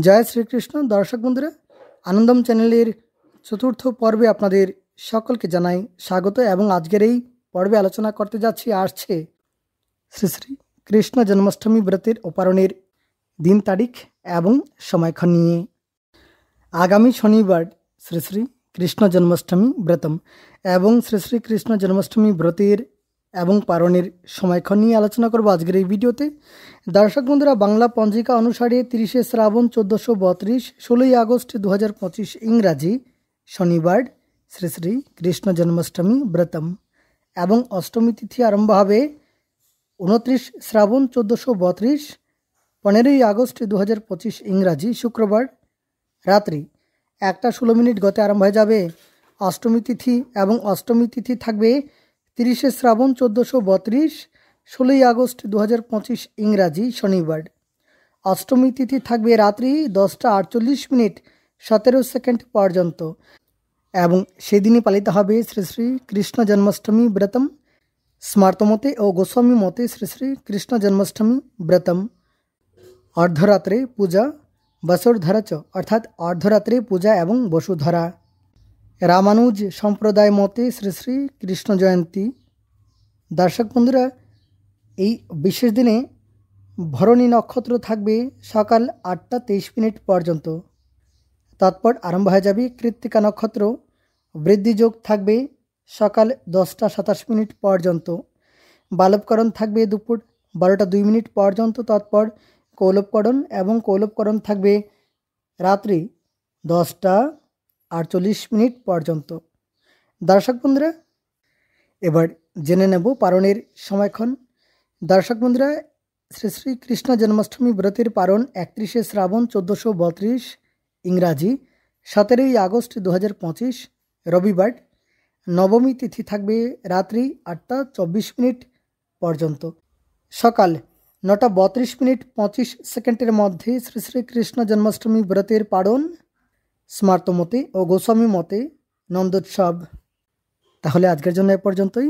জয় শ্রীকৃষ্ণ। দর্শক বন্ধুরা, আনন্দম চ্যানেলের চতুর্থ পর্বে আপনাদের সকলকে জানাই স্বাগত এবং আজকের এই পর্বে আলোচনা করতে যাচ্ছি আসছে শ্রী শ্রী কৃষ্ণ জন্মাষ্টমী ব্রতের অপারণের দিন তারিখ এবং সময়ক্ষণ নিয়ে। আগামী শনিবার শ্রী শ্রী কৃষ্ণ জন্মাষ্টমী ব্রতম এবং শ্রী শ্রী কৃষ্ণ জন্মাষ্টমী ব্রতের এবং পারণের সময়ক্ষণ নিয়ে আলোচনা করব আজকের এই ভিডিওতে। দর্শক বন্ধুরা, বাংলা পঞ্জিকা অনুসারে 30শে শ্রাবণ 1432, 16ই আগস্ট 2025 ইংরাজি শনিবার শ্রী শ্রী কৃষ্ণ জন্মাষ্টমী ব্রতম এবং অষ্টমী তিথি আরম্ভ হবে 29 শ্রাবণ 1432, 15ই আগস্ট 2025 ইংরাজি শুক্রবার রাত্রি 1:16 গতে আরম্ভ হয়ে যাবে অষ্টমী তিথি এবং অষ্টমী তিথি থাকবে 30শে শ্রাবণ 1432, 16ই আগস্ট 2025 ইংরাজি শনিবার। অষ্টমী তিথি থাকবে রাত্রি 10:48 17 পর্যন্ত এবং সেদিনই পালিত হবে শ্রী শ্রী কৃষ্ণ জন্মাষ্টমী ব্রতম। স্মার্ত মতে ও গোস্বামী মতে শ্রী শ্রী কৃষ্ণ জন্মাষ্টমী ব্রতম অর্ধরাত্রে পূজা বসুধরা চ, অর্থাৎ অর্ধরাত্রে পূজা এবং বসুধরা। রামানুজ সম্প্রদায় মতে শ্রী শ্রী কৃষ্ণ জয়ন্তী। দর্শক বন্ধুরা, এই বিশেষ দিনে ভরণী নক্ষত্র থাকবে সকাল 8:23 পর্যন্ত। তৎপর আরম্ভ হয়ে যাবে কৃত্তিকা নক্ষত্র। বৃদ্ধিযোগ থাকবে সকাল 10:27 পর্যন্ত। বালবকরণ থাকবে দুপুর 12:02 পর্যন্ত। তৎপর কৌলবকরণ এবং কৌলবকরণ থাকবে রাত্রি 10:48 পর্যন্ত। দর্শক বন্ধুরা, এবার জেনে নেব পারণের সময়ক্ষণ। দর্শক বন্ধুরা, শ্রী শ্রী কৃষ্ণ জন্মাষ্টমী ব্রতের পারণ 31শে শ্রাবণ 1432 ইংরাজি 17ই আগস্ট 2025 রবিবার। নবমী তিথি থাকবে রাত্রি 8:24 পর্যন্ত। সকাল 9:32 25 মধ্যে শ্রী শ্রী কৃষ্ণ জন্মাষ্টমী ব্রতের পারণ। স্মার্ত মতে ও গোস্বামী মতে নন্দোৎসব। তাহলে আজকের জন্য এ পর্যন্তই।